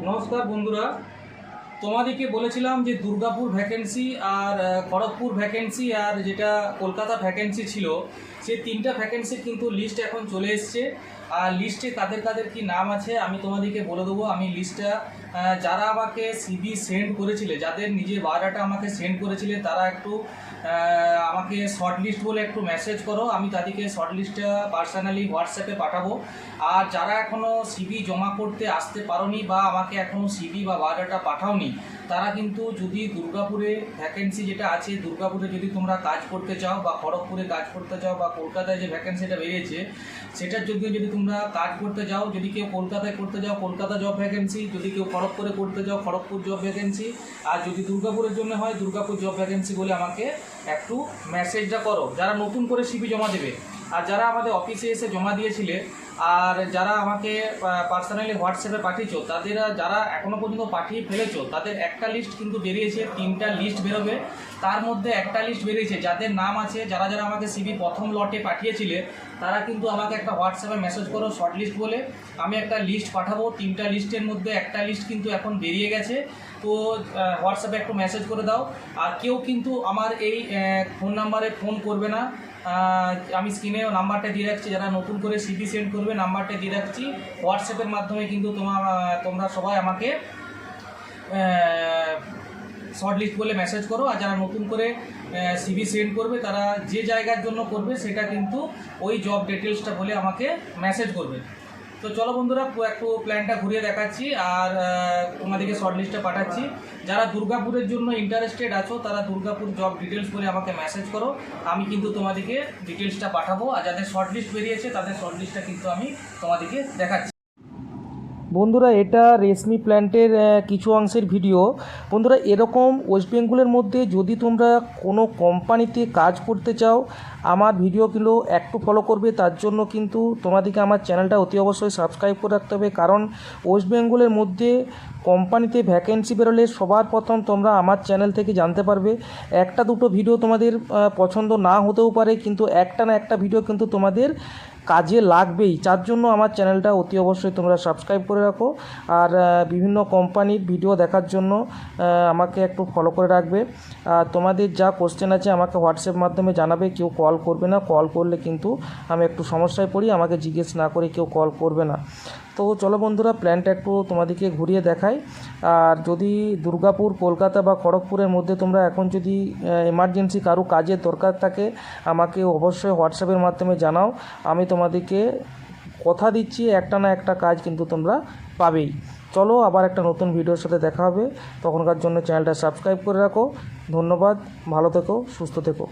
নমস্কার বন্ধুরা, তোমাদেরকে বলেছিলাম যে দুর্গাপুর ভ্যাকেন্সি আর খড়গপুর ভ্যাকেন্সি আর যেটা কলকাতা ভ্যাকেন্সি ছিল, সেই তিনটা ভ্যাকেন্সির কিন্তু লিস্ট এখন চলে এসছে। আর লিস্টে কাদের কাদের কি নাম আছে আমি তোমাদেরকে বলে দেবো। আমি লিস্টটা যারা আমাকে সিভি সেন্ড করেছিলে, যাদের নিজের বায়োডাটা আমাকে সেন্ড করেছিলে, তারা একটু আমাকে শর্ট লিস্ট বলে একটু মেসেজ করো। আমি তাদেরকে শর্ট লিস্টটা পার্সোনালি হোয়াটসঅ্যাপে পাঠাবো। আর যারা এখনও সিভি জমা করতে আসতে পারোনি বা আমাকে এখনও সিভি বা বায়োডাটা পাঠাওনি, তারা কিন্তু যদি দুর্গাপুরে ভ্যাকেন্সি যেটা আছে, দুর্গাপুরে যদি তোমরা কাজ করতে চাও বা খড়গপুরে কাজ করতে চাও বা কলকাতায় যে ভ্যাকেন্সিটা বেরিয়েছে সেটার যোগ্য যদি তোমরা কাজ করতে যাও, যদি কেউ কলকাতায় করতে যাও কলকাতা জব ভ্যাকেন্সি, যদি কেউ খড়গপুরে করতে যাও খড়গপুর জব ভ্যাকেন্সি, আর যদি দুর্গাপুরের জন্য হয় দুর্গাপুর জব ভ্যাকেন্সি বলে আমাকে একটু মেসেজটা করো, যারা নতুন করে সিভি জমা দেবে। আর যারা আমাদের অফিসে এসে জমা দিয়েছিলে আর যারা আমাকে পার্সোনালি হোয়াটসঅ্যাপে পাঠিয়েছো, তাদের যারা এখনও পর্যন্ত পাঠিয়ে ফেলেছো তাদের একটা লিস্ট কিন্তু বেরিয়েছে, তিনটা লিস্ট বেরোবে। তার মধ্যে একটা লিস্ট বেরিয়েছে যাদের নাম আছে, যারা যারা আমাকে সিভি প্রথম লটে পাঠিয়েছিলে তারা কিন্তু আমাকে একটা হোয়াটসঅ্যাপে মেসেজ করো শর্ট লিস্ট বলে। আমি একটা লিস্ট পাঠাবো, তিনটা লিস্টের মধ্যে একটা লিস্ট কিন্তু এখন বেরিয়ে গেছে। তো হোয়াটসঅ্যাপে একটু মেসেজ করে দাও। আর কেউ কিন্তু আমার এই ফোন নাম্বারে ফোন করবে না। আমি স্ক্রিনে নাম্বারটা দিয়ে রাখছি, যারা নতুন করে সিভি সেন্ড করবে নাম্বারটা দিয়ে রাখছি। হোয়াটসঅ্যাপের মাধ্যমে কিন্তু তোমরা সবাই আমাকে শর্ট লিস্ট বলে মেসেজ করো। আর যারা নতুন করে সিভি সেন্ড করবে তারা যে জায়গার জন্য করবে সেটা কিন্তু ওই জব ডিটেলসটা বলে আমাকে মেসেজ করবে। তো চলো বন্ধুরা, একটু প্ল্যানটা ঘুরিয়ে দেখাচ্ছি আর তোমাদেরকে শর্ট লিস্টটা পাঠাচ্ছি। যারা দুর্গাপুরের জন্য ইন্টারেস্টেড আছো তারা দুর্গাপুর জব ডিটেলস বলে আমাকে মেসেজ করো, আমি কিন্তু তোমাদেরকে ডিটেলসটা পাঠাবো। আর যাদের শর্ট লিস্ট বেরিয়েছে তাদের শর্ট লিস্টটা কিন্তু আমি তোমাদেরকে দেখাচ্ছি। বন্ধুরা, এটা রেশমি প্ল্যান্টের কিছু অংশের ভিডিও। বন্ধুরা, এরকম ওয়েস্ট বেঙ্গলের মধ্যে যদি তোমরা কোনো কোম্পানিতে কাজ করতে চাও, আমার ভিডিওগুলো একটু ফলো করবে। তার জন্য কিন্তু তোমাদেরকে আমার চ্যানেলটা অতি অবশ্যই সাবস্ক্রাইব করে রাখতে হবে, কারণ ওয়েস্ট বেঙ্গলের মধ্যে কোম্পানিতে ভ্যাকেন্সি বেরোলে সবার প্রথম তোমরা আমার চ্যানেল থেকে জানতে পারবে। একটা দুটো ভিডিও তোমাদের পছন্দ না হতেও পারে, কিন্তু একটা না একটা ভিডিও কিন্তু তোমাদের কাজে লাগবেই। যার জন্য আমার চ্যানেলটা অতি অবশ্যই তোমরা সাবস্ক্রাইব করে রাখো। আর বিভিন্ন কোম্পানির ভিডিও দেখার জন্য আমাকে একটু ফলো করে রাখবে। আর তোমাদের যা কোশ্চেন আছে আমাকে হোয়াটসঅ্যাপ মাধ্যমে জানাবে, কেউ কল করবে না। কল করলে কিন্তু আমি একটু সমস্যায় পড়ি, আমাকে জিজ্ঞেস না করে কেউ কল করবে না। তো চলো বন্ধুরা, প্ল্যানটা একটু তোমাদেরকে ঘুরিয়ে দেখাই। আর যদি দুর্গাপুর, কলকাতা বা খড়গপুরের মধ্যে তোমরা এখন যদি এমার্জেন্সি কারো কাজের দরকার থাকে, আমাকে অবশ্যই হোয়াটসঅ্যাপের মাধ্যমে জানাও। আমি তোমাদেরকে কথা দিচ্ছি একটা না একটা কাজ কিন্তু তোমরা পাবেই। চলো, আবার একটা নতুন ভিডিওর সাথে দেখা হবে। তখনকার জন্য চ্যানেলটা সাবস্ক্রাইব করে রাখো। ধন্যবাদ, ভালো থেকো, সুস্থ থেকো।